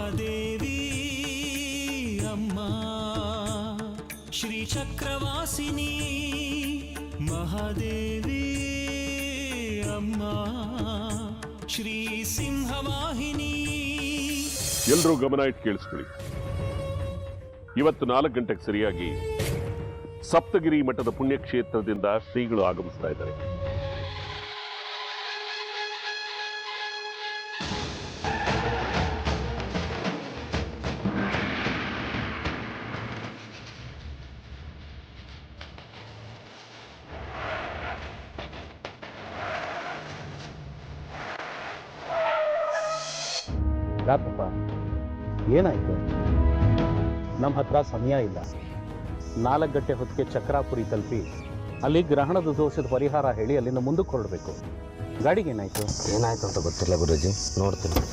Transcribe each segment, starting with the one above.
ಮಹಾದೇವಿ ಅಮ್ಮ ಶ್ರೀ ಚಕ್ರವಾಸಿನಿ ಮಹಾದೇವಿ ಅಮ್ಮ ಶ್ರೀ ಸಿಂಹವಾಹಿನಿ. ಎಲ್ಲರೂ ಗಮನ ಇಟ್ಟು ಕೇಳಿಸ್ಕೊಳ್ಳಿ. ಇವತ್ತು 4 ಗಂಟೆಗೆ ಸರಿಯಾಗಿ ಸಪ್ತಗಿರಿ ಮಠದ ಪುಣ್ಯಕ್ಷೇತ್ರದಿಂದ ಶ್ರೀಗಳು ಆಗಮಿಸ್ತಾ ಇದ್ದಾರೆ. ಯಾಕಪ್ಪ ಏನಾಯ್ತು? ನಮ್ಮ ಹತ್ರ ಸಮಯ ಇಲ್ಲ. 4 ಗಂಟೆ ಹೊತ್ತಿಗೆ ಚಕ್ರಾಪುರಿ ತಲುಪಿ ಅಲ್ಲಿ ಗ್ರಹಣದ ದೋಷದ ಪರಿಹಾರ ಹೇಳಿ ಅಲ್ಲಿಂದ ಮುಂದಕ್ಕೆ ಹೊರಡಬೇಕು. ಗಾಡಿಗೆ ಏನಾಯ್ತು? ಏನಾಯ್ತು ಅಂತ ಗೊತ್ತಿಲ್ಲ ಗುರುಜಿ, ನೋಡ್ತೀನಿ.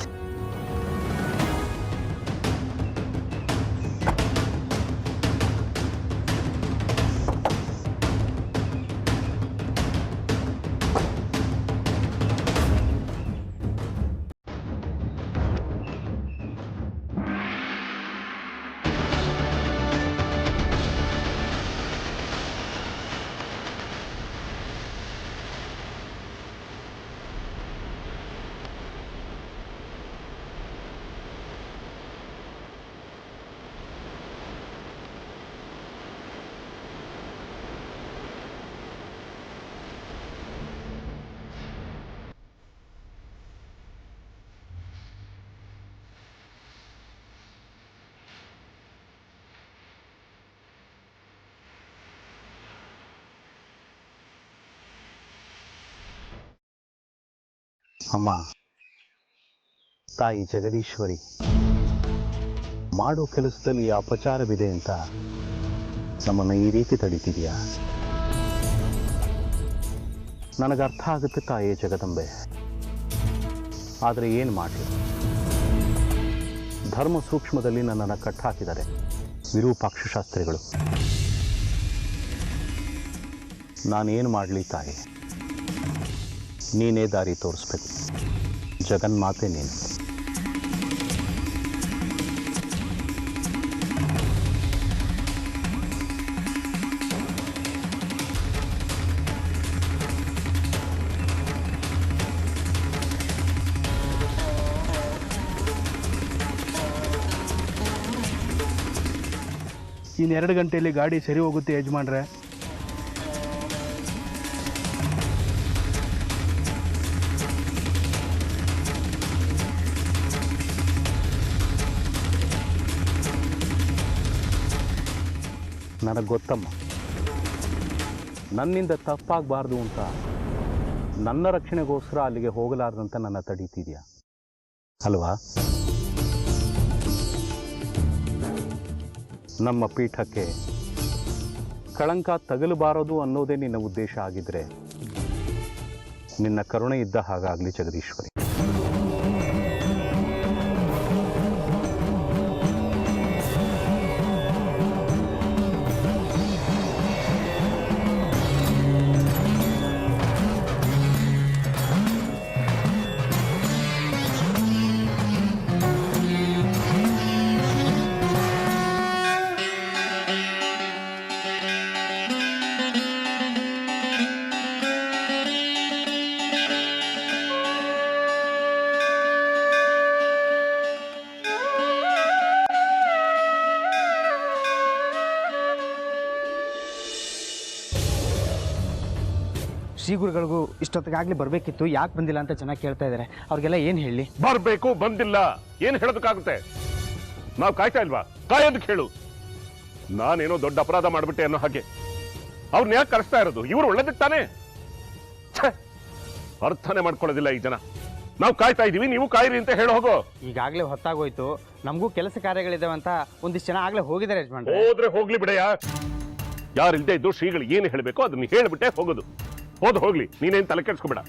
ಅಮ್ಮ, ತಾಯಿ ಜಗದೀಶ್ವರಿ, ಮಾಡೋ ಕೆಲಸದಲ್ಲಿ ಅಪಚಾರವಿದೆ ಅಂತ ನಮ್ಮನ್ನು ಈ ರೀತಿ ತಡೀತಿದೆಯಾ? ನನಗರ್ಥ ಆಗುತ್ತೆ ತಾಯಿ ಜಗದಂಬೆ, ಆದರೆ ಏನು ಮಾಡಲಿ? ಧರ್ಮ ಸೂಕ್ಷ್ಮದಲ್ಲಿ ನನ್ನನ್ನು ಕಟ್ಟಾಕಿದ್ದಾರೆ ವಿರೂಪಾಕ್ಷ ಶಾಸ್ತ್ರಿಗಳು. ನಾನೇನು ಮಾಡಲಿ ತಾಯಿ? ನೀನೇ ದಾರಿ ತೋರಿಸ್ಬೇಕು. ಜಗನ್ಮಾತೆ ನೀನು. ಇನ್ನು 2 ಗಂಟೆಯಲ್ಲಿ ಗಾಡಿ ಸರಿ ಹೋಗುತ್ತೆ ಯಜಮಾನ್ರೆ. ನನಗೆ ಗೊತ್ತಮ್ಮ, ನನ್ನಿಂದ ತಪ್ಪಾಗಬಾರ್ದು ಅಂತ ನನ್ನ ರಕ್ಷಣೆಗೋಸ್ಕರ ಅಲ್ಲಿಗೆ ಹೋಗಲಾರ್ದಂತ ನನ್ನ ತಡೀತಿದ್ಯಾ ಅಲ್ವಾ? ನಮ್ಮ ಪೀಠಕ್ಕೆ ಕಳಂಕ ತಗಲಬಾರದು ಅನ್ನೋದೇ ನಿನ್ನ ಉದ್ದೇಶ ಆಗಿದ್ರೆ ನಿನ್ನ ಕರುಣೆ ಇದ್ದ ಹಾಗಾಗಲಿ ಜಗದೀಶ್ವರಿ. ಶ್ರೀ ಗುರುಗಳಿಗೂ ಇಷ್ಟೊತ್ತಿಗಾಗಲೇ ಬರಬೇಕಿತ್ತು, ಯಾಕೆ ಬಂದಿಲ್ಲ ಅಂತ ಚೆನ್ನಾಗಿ ಕೇಳ್ತಾ ಇದ್ದಾರೆ. ಅವ್ರಿಗೆಲ್ಲ ಏನು ಹೇಳಿ? ಬರಬೇಕು, ಬಂದಿಲ್ಲ, ಏನು ಹೇಳೋದಕ್ಕಾಗುತ್ತೆ? ನಾವು ಕಾಯ್ತಾ ಇಲ್ವಾ? ಕಾಯೋದಕ್ಕೆ ಹೇಳು. ನಾನೇನೋ ದೊಡ್ಡ ಅಪರಾಧ ಮಾಡಿಬಿಟ್ಟೆ ಅನ್ನೋ ಹಾಗೆ ಅವ್ರನ್ನ ಯಾಕೆ ಕರೆಸ್ತಾ ಇರೋದು? ಇವರು ಒಳ್ಳೇದಕ್ಕೆ ತಾನೇ. ಅರ್ಥನೇ ಮಾಡ್ಕೊಳ್ಳೋದಿಲ್ಲ ಈ ಜನ. ನಾವು ಕಾಯ್ತಾ ಇದೀವಿ, ನೀವು ಕಾಯಿರಿ ಅಂತ ಹೇಳಿ ಹೋಗೋ. ಈಗಾಗಲೇ ಹೊತ್ತಾಗೋಯ್ತು, ನಮಗೂ ಕೆಲಸ ಕಾರ್ಯಗಳಿದಾವೆ ಅಂತ ಒಂದಿಷ್ಟು ಜನ ಆಗ್ಲೇ ಹೋಗಿದ್ದಾರೆ ಯಜಮಾನ್ರೆ. ಹೋದ್ರೆ ಹೋಗ್ಲಿ ಬಿಡಯ್ಯ. ಯಾರಿಲ್ದೇ ಇದ್ದು ಶ್ರೀಗಳು ಏನು ಹೇಳಬೇಕು ಅದನ್ನ ಹೇಳ್ಬಿಟ್ಟೆ ಹೋಗೋದು. ಹೋಗ್ಲಿ, ನೀನೇನು ತಲೆ ಕೆಡ್ಸ್ಕೊಬೇಡ.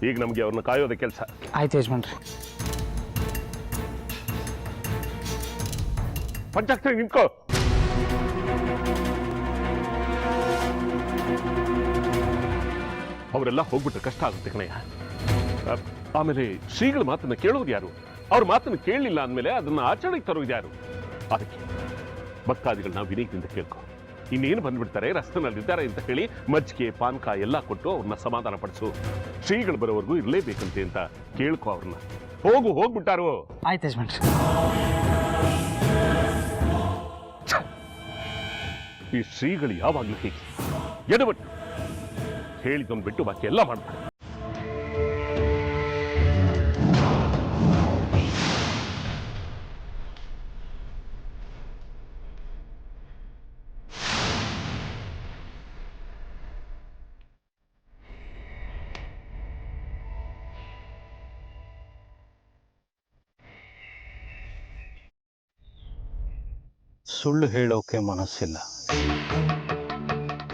ಈಗ ನಮ್ಗೆ ಅವ್ರನ್ನ ಕಾಯೋದ ಕೆಲಸ. ಆಯ್ತು ಯಜಮಾನ್ರೆ. ಪಂಚಾಕ್ಷರಿ ನಿಂತ್ಕೋ. ಅವರೆಲ್ಲ ಹೋಗ್ಬಿಟ್ರೆ ಕಷ್ಟ ಆಗುತ್ತೆ ಕಣಯ್ಯ. ಆಮೇಲೆ ಶ್ರೀಗಳ ಮಾತನ್ನ ಕೇಳೋದು ಯಾರು? ಅವ್ರ ಮಾತನ್ನು ಕೇಳಲಿಲ್ಲ ಅಂದಮೇಲೆ ಅದನ್ನ ಆಚರಣೆಗೆ ತರುವುದು ಯಾರು? ಅದಕ್ಕೆ ಭಕ್ತಾದಿಗಳನ್ನ ವಿನಯದಿಂದ ಕೇಳ್ಕೊ. ಇನ್ನೇನು ಬಂದ್ಬಿಡ್ತಾರೆ, ರಸ್ತೆನಲ್ಲಿದ್ದಾರೆ ಅಂತ ಹೇಳಿ ಮಜ್ಜಿಗೆ ಪಾನಕ ಎಲ್ಲ ಕೊಟ್ಟು ಅವ್ರನ್ನ ಸಮಾಧಾನ ಪಡಿಸು. ಶ್ರೀಗಳು ಬರೋವರೆಗೂ ಇರಲೇಬೇಕಂತೆ ಅಂತ ಕೇಳ್ಕೊ ಅವ್ರನ್ನ. ಹೋಗ್ಬಿಟ್ಟಾರು. ಆಯ್ತು ಯಜಮಾನ್ರೆ. ಈ ಶ್ರೀಗಳು ಯಾವಾಗಲೂ ಹೀಗೆ ಎಡವಟ್ಟು ಹೇಳಿದೊಂದು ಬಿಟ್ಟು ಬಾಕಿ ಎಲ್ಲ ಮಾಡ್ತಾರೆ. ಸುಳ್ಳು ಹೇಳೋಕೆ ಮನಸ್ಸಿಲ್ಲ.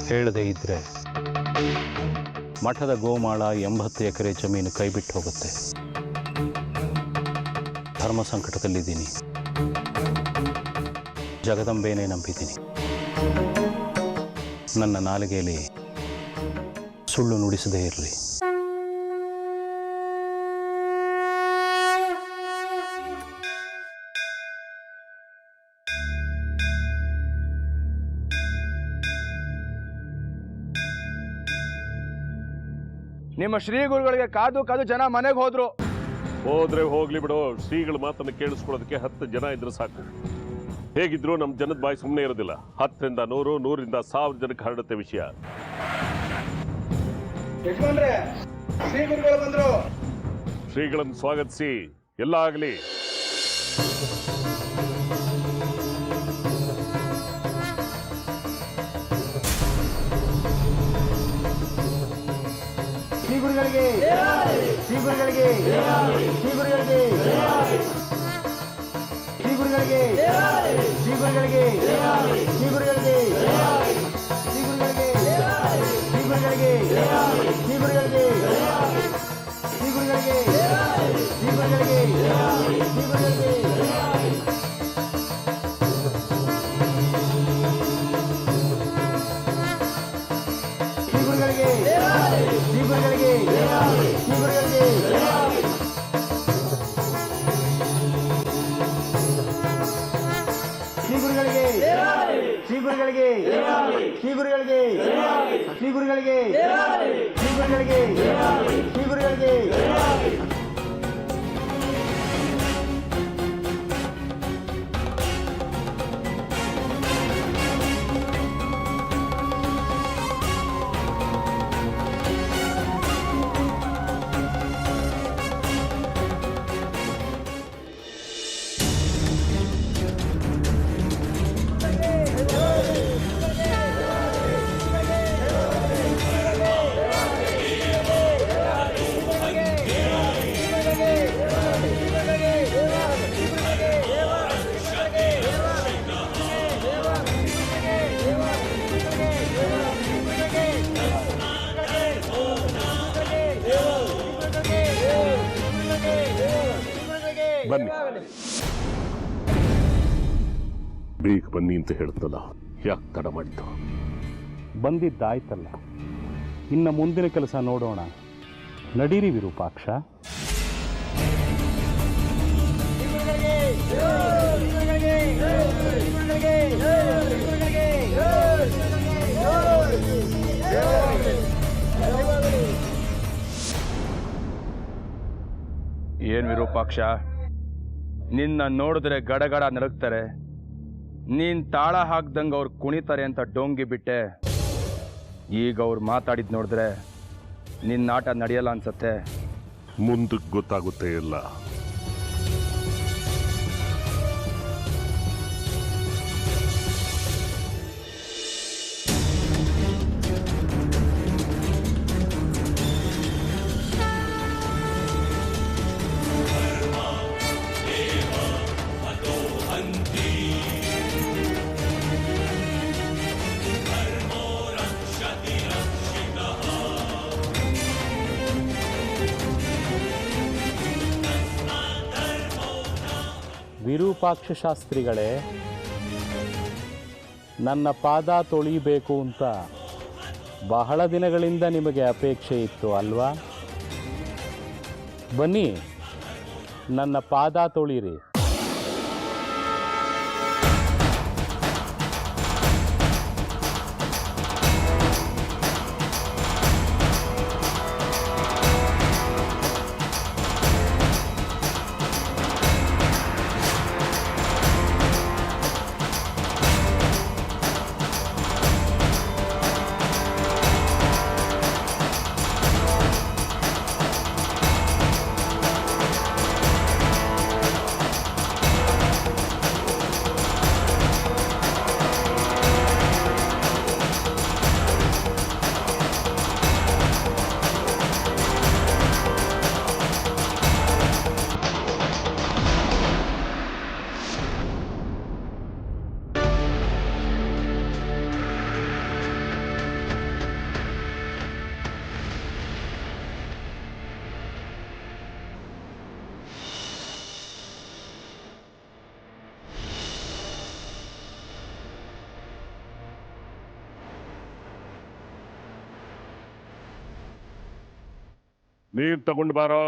ಹೇಳದೇ ಇದ್ರೆ ಮಠದ ಗೋಮಾಳ 80 ಎಕರೆ ಜಮೀನು ಕೈಬಿಟ್ಟು ಹೋಗುತ್ತೆ. ಧರ್ಮ ಸಂಕಟದಲ್ಲಿದ್ದೀನಿ. ಜಗದಂಬೇನೇ ನಂಬಿದ್ದೀನಿ. ನನ್ನ ನಾಲಿಗೆಯಲ್ಲಿ ಸುಳ್ಳು ನುಡಿಸದೇ ಇರಲಿ. ನಿಮ್ಮ ಶ್ರೀ ಗುರುಗಳಿಗೆ ಕಾದು ಕಾದು ಜನ ಮನೆಗೆ ಹೋದ್ರು. ಹೋದ್ರೆ ಹೋಗ್ಲಿ ಬಿಡು. ಶ್ರೀಗಳ ಮಾತನ್ನು ಕೇಳಿಸ್ಕೊಳ್ಳೋದಕ್ಕೆ 10 ಜನ ಇದ್ರೆ ಸಾಕು. ಹೇಗಿದ್ರು ನಮ್ಮ ಜನದ ಬಾಯಿ ಸುಮ್ಮನೆ ಇರೋದಿಲ್ಲ. 10ರಿಂದ 100, 100ರಿಂದ 1000 ಜನಕ್ಕೆ ಹರಡುತ್ತೆ ವಿಷಯ. ಯಜಮಾನ್ರೆ, ಶ್ರೀ ಗುರುಗಳು ಬಂದ್ರು. ಶ್ರೀಗಳನ್ನು ಸ್ವಾಗತಿಸಿ ಎಲ್ಲ ಆಗಲಿ. ಶ್ರೀ ಗುರುಗಳಿಗೆ, ಶ್ರೀ ಗುರುಗಳಿಗೆ, ಶ್ರೀ ಗುರುಗಳಿಗೆ, ಶ್ರೀ ಗುರುಗಳಿಗೆ, ಶ್ರೀ ಗುರುಗಳಿಗೆ, ಶ್ರೀ ಗುರುಗಳಿಗೆ, ಶ್ರೀ ಗುರುಗಳಿಗೆ, ಶ್ರೀ ಗುರುಗಳಿಗೆ, ಶ್ರೀ ಗುರುಗಳಿಗೆ, ಶ್ರೀ ಗುರುಗಳಿಗೆ, ಶ್ರೀ ಗುರುಗಳಿಗೆ, ಶ್ರೀ ಗುರುಗಳಿಗೆ. ಶ್ರೀ ಗುರುಗಳಿಗೆ, ಶ್ರೀ ಗುರುಗಳಿಗೆ, ಶ್ರೀ ಗುರುಗಳಿಗೆ, ಶ್ರೀ ಗುರುಗಳಿಗೆ, ಶ್ರೀ ಗುರುಗಳಿಗೆ. ಬನ್ನಿ, ಬೇಗ ಬನ್ನಿ ಅಂತ ಹೇಳ್ತಲ್ಲ, ಯಾಕೆ ತಡ ಮಾಡಿದ್ದು? ಬಂದಿದ್ದಾಯ್ತಲ್ಲ, ಇನ್ನು ಮುಂದಿನ ಕೆಲಸ ನೋಡೋಣ. ನಡೀರಿ ವಿರೂಪಾಕ್ಷ. ಏನ್ ವಿರೂಪಾಕ್ಷ, ನಿನ್ನ ನೋಡಿದ್ರೆ ಗಡಗಡ ನರಗ್ತಾರೆ. ನೀನ್ ತಾಳ ಹಾಕ್ದಂಗೆ ಅವ್ರು ಕುಣಿತಾರೆ ಅಂತ ಡೋಂಗಿ ಬಿಟ್ಟೆ. ಈಗ ಅವ್ರು ಮಾತಾಡಿದ್ ನೋಡಿದ್ರೆ ನಿನ್ನ ಆಟ ನಡೆಯಲ್ಲ ಅನ್ಸತ್ತೆ. ಮುಂದಕ್ಕೆ ಗೊತ್ತಾಗುತ್ತೆ ಇಲ್ಲ. ವಿರೂಪಾಕ್ಷ ಶಾಸ್ತ್ರಿಗಳೇ, ನನ್ನ ಪಾದ ತೊಳಿಬೇಕು ಅಂತ ಬಹಳ ದಿನಗಳಿಂದ ನಿಮಗೆ ಅಪೇಕ್ಷೆ ಇತ್ತು ಅಲ್ವಾ? ಬನ್ನಿ, ನನ್ನ ಪಾದ ತೊಳಿರಿ. ನೀರು ತಗೊಂಡು ಬಾರೋ.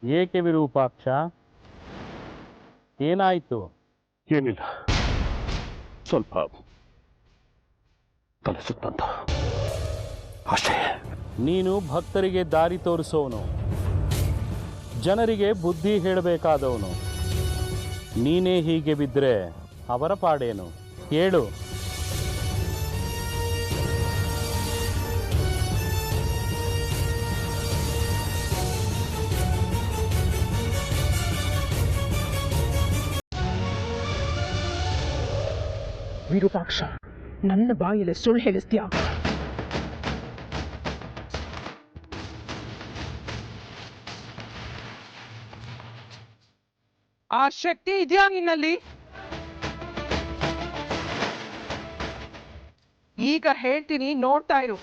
ಏಕೆ ವಿರೂಪಾಕ್ಷ, ಏನಾಯಿತು? ಏನಿಲ್ಲ, ಸ್ವಲ್ಪ ತಲೆ ಸುತ್ತಂತ ಅಷ್ಟೇ. ನೀನು ಭಕ್ತರಿಗೆ ದಾರಿ ತೋರಿಸೋನು, ಜನರಿಗೆ ಬುದ್ಧಿ ಹೇಳಬೇಕಾದವನು. ನೀನೇ ಹೀಗೆ ಬಿದ್ದರೆ ಅವರ ಪಾಡೇನು? ಹೇಳು. ವಿರೂಪಾಕ್ಷ, ನನ್ನ ಬಾಯಲ್ಲಿ ಸುಳ್ಳು ಹೇಳಿಸ್ತೀಯಾ? ಆ ಶಕ್ತಿ ಇದೆಯಾ ನಿನ್ನಲ್ಲಿ? ಈಗ ಹೇಳ್ತೀನಿ, ನೋಡ್ತಾ ಇರು.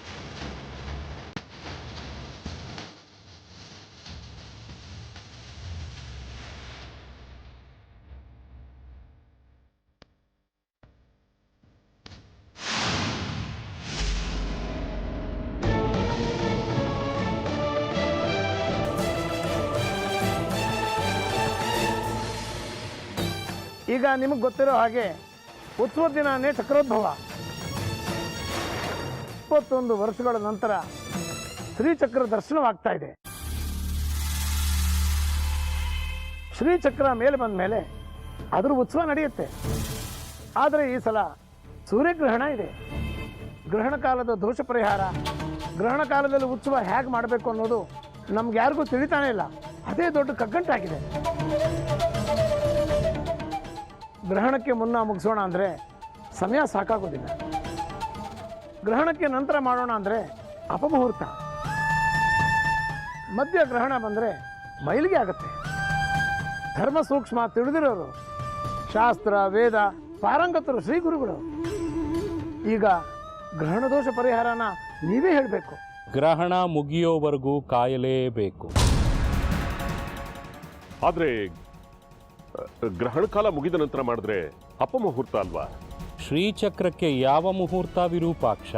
ಈಗ ನಿಮಗೆ ಗೊತ್ತಿರೋ ಹಾಗೆ ಉತ್ಸವದ ದಿನನೇ ಚಕ್ರೋದ್ಭವ. 21 ವರ್ಷಗಳ ನಂತರ ಶ್ರೀಚಕ್ರ ದರ್ಶನವಾಗ್ತಾ ಇದೆ. ಶ್ರೀಚಕ್ರ ಮೇಲೆ ಬಂದ ಮೇಲೆ ಅದರ ಉತ್ಸವ ನಡೆಯುತ್ತೆ. ಆದರೆ ಈ ಸಲ ಸೂರ್ಯಗ್ರಹಣ ಇದೆ. ಗ್ರಹಣ ಕಾಲದ ದೋಷ ಪರಿಹಾರ, ಗ್ರಹಣ ಕಾಲದಲ್ಲಿ ಉತ್ಸವ ಹೇಗೆ ಮಾಡಬೇಕು ಅನ್ನೋದು ನಮ್ಗೆ ಯಾರಿಗೂ ತಿಳಿತಾನೇ ಇಲ್ಲ. ಅದೇ ದೊಡ್ಡ ಕಗ್ಗಂಟಾಗಿದೆ. ಗ್ರಹಣಕ್ಕೆ ಮುನ್ನ ಮುಗಿಸೋಣ ಅಂದರೆ ಸಮಯ ಸಾಕಾಗೋದಿಲ್ಲ. ಗ್ರಹಣಕ್ಕೆ ನಂತರ ಮಾಡೋಣ ಅಂದರೆ ಅಪಮುಹೂರ್ತ. ಮಧ್ಯ ಗ್ರಹಣ ಬಂದರೆ ಮೈಲಿಗೆ ಆಗುತ್ತೆ. ಧರ್ಮ ಸೂಕ್ಷ್ಮ ತಿಳಿದಿರೋರು, ಶಾಸ್ತ್ರ ವೇದ ಪಾರಂಗತರು ಶ್ರೀ ಗುರುಗಳು. ಈಗ ಗ್ರಹಣ ದೋಷ ಪರಿಹಾರನ ನೀವೇ ಹೇಳಬೇಕು. ಗ್ರಹಣ ಮುಗಿಯೋವರೆಗೂ ಕಾಯಲೇಬೇಕು. ಆದ್ರೆ ಗ್ರಹಣ ಕಾಲ ಮುಗಿದ ನಂತರ ಮಾಡಿದ್ರೆ ಅಪಮುಹೂರ್ತ ಅಲ್ವಾ? ಶ್ರೀಚಕ್ರಕ್ಕೆ ಯಾವ ಮುಹೂರ್ತ ವಿರೂಪಾಕ್ಷ?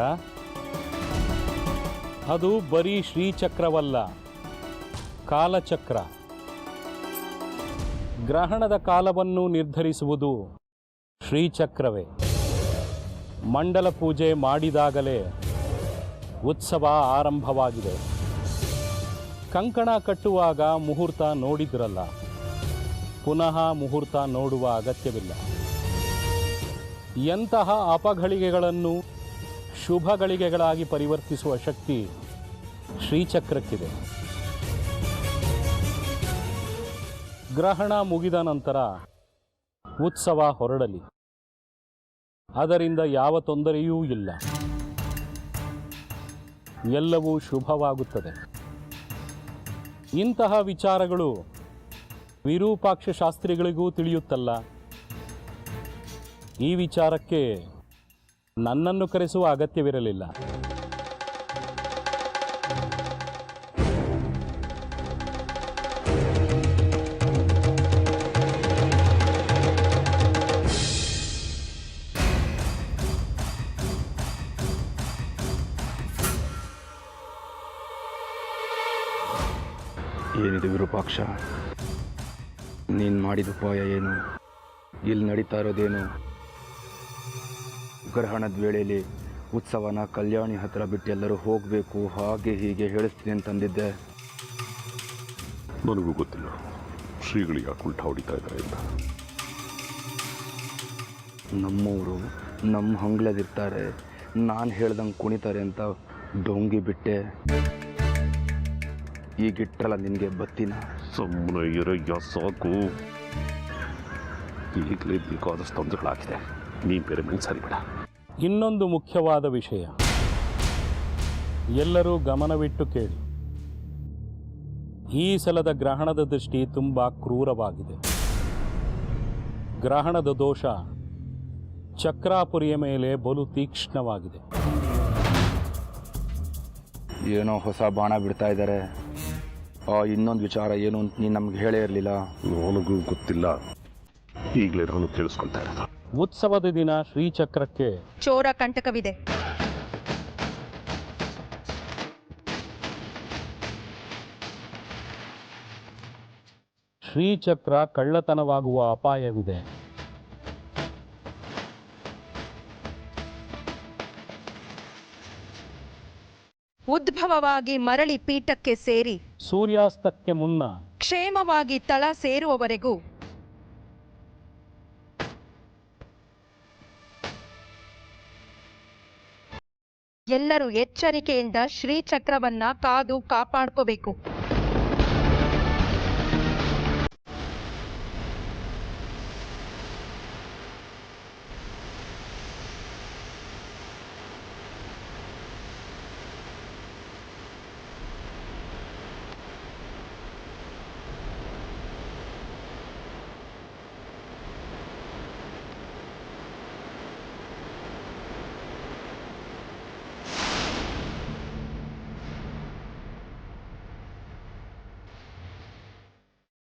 ಅದು ಬರೀ ಶ್ರೀಚಕ್ರವಲ್ಲ, ಕಾಲಚಕ್ರ. ಗ್ರಹಣದ ಕಾಲವನ್ನು ನಿರ್ಧರಿಸುವುದು ಶ್ರೀಚಕ್ರವೇ. ಮಂಡಲ ಪೂಜೆ ಮಾಡಿದಾಗಲೇ ಉತ್ಸವ ಆರಂಭವಾಗಿದೆ. ಕಂಕಣ ಕಟ್ಟುವಾಗ ಮುಹೂರ್ತ ನೋಡಿದ್ರಲ್ಲ, ಪುನಃ ಮುಹೂರ್ತ ನೋಡುವ ಅಗತ್ಯವಿಲ್ಲ. ಎಂತಹ ಅಪಘಳಿಗೆಗಳನ್ನು ಶುಭಗಳಿಗೆಗಳಾಗಿ ಪರಿವರ್ತಿಸುವ ಶಕ್ತಿ ಶ್ರೀಚಕ್ರಕ್ಕಿದೆ. ಗ್ರಹಣ ಮುಗಿದ ನಂತರ ಉತ್ಸವ ಹೊರಡಲಿ, ಅದರಿಂದ ಯಾವ ತೊಂದರೆಯೂ ಇಲ್ಲ. ಎಲ್ಲವೂ ಶುಭವಾಗುತ್ತದೆ. ಇಂತಹ ವಿಚಾರಗಳು ವಿರೂಪಾಕ್ಷ ಶಾಸ್ತ್ರಿಗಳಿಗೂ ತಿಳಿಯುತ್ತಲ್ಲ. ಈ ವಿಚಾರಕ್ಕೆ ನನ್ನನ್ನು ಕರೆಸುವ ಅಗತ್ಯವಿರಲಿಲ್ಲ. ಏನಿದೆ ವಿರೂಪಾಕ್ಷ, ನೀನು ಮಾಡಿದ ಉಪಾಯ ಏನು? ಇಲ್ಲಿ ನಡೀತಾ ಇರೋದೇನು? ಗ್ರಹಣದ ವೇಳೆಯಲ್ಲಿ ಉತ್ಸವನ ಕಲ್ಯಾಣಿ ಹತ್ರ ಬಿಟ್ಟು ಎಲ್ಲರೂ ಹೋಗಬೇಕು, ಹಾಗೆ ಹೀಗೆ ಹೇಳಿಸ್ತೀನಿ ಅಂತಂದಿದ್ದೆ. ನನಗೂ ಗೊತ್ತಿಲ್ಲ ಶ್ರೀಗಳಿಗೆ ಕುಂಠ ಹೊಡಿತಾ ಇದ್ದಾರೆ ಅಂತ. ನಮ್ಮವರು ನಮ್ಮ ಹಂಗ್ಲದಿರ್ತಾರೆ, ನಾನು ಹೇಳ್ದಂಗೆ ಕುಣಿತಾರೆ ಅಂತ ಡೊಂಗಿ ಬಿಟ್ಟೆ. ಈಗಿಟ್ರಲ್ಲ ನಿನಗೆ ಬತ್ತಿನ. ಸುಮ್ಮನೆ ಇರಯ್ಯ ಸಾಕು. ಈಗಲೇ ಬೇಕಾದಷ್ಟು ತೊಂದರೆಗಳಾಗಿದೆ. ನೀನು ಬೇರೆ ಮನೆ ಸರಿಬೇಡ. ಇನ್ನೊಂದು ಮುಖ್ಯವಾದ ವಿಷಯ, ಎಲ್ಲರೂ ಗಮನವಿಟ್ಟು ಕೇಳಿ. ಈ ಸಲದ ಗ್ರಹಣದ ದೃಷ್ಟಿ ತುಂಬ ಕ್ರೂರವಾಗಿದೆ. ಗ್ರಹಣದ ದೋಷ ಚಕ್ರಾಪುರಿಯ ಮೇಲೆ ಬಲು ತೀಕ್ಷ್ಣವಾಗಿದೆ. ಏನೋ ಹೊಸ ಬಾಣ ಬಿಡ್ತಾ ಇದ್ದಾರೆ. ಇನ್ನೊಂದು ವಿಚಾರ ಏನು ಅಂತ ನೀನು ನಮ್ಗೆ ಹೇಳೇ ಇರಲಿಲ್ಲ. ನನಗೂ ಗೊತ್ತಿಲ್ಲ, ಈಗಲೇ ನಾನು ತಿಳಿಸ್ಕೊಳ್ತಾ ಇರೋದು. ಉತ್ಸವದ ದಿನ ಶ್ರೀಚಕ್ರಕ್ಕೆ ಚೋರ ಕಂಟಕವಿದೆ. ಶ್ರೀಚಕ್ರ ಕಳ್ಳತನವಾಗುವ ಅಪಾಯವಿದೆ. ಉದ್ಭವವಾಗಿ ಮರಳಿ ಪೀಠಕ್ಕೆ ಸೇರಿ ಸೂರ್ಯಾಸ್ತಕ್ಕೆ ಮುನ್ನ ಕ್ಷೇಮವಾಗಿ ತಳ ಸೇರುವವರೆಗೂ ಎಲ್ಲರೂ ಎಚ್ಚರಿಕೆಯಿಂದ ಶ್ರೀಚಕ್ರವನ್ನ ಕಾದು ಕಾಪಾಡ್ಕೋಬೇಕು.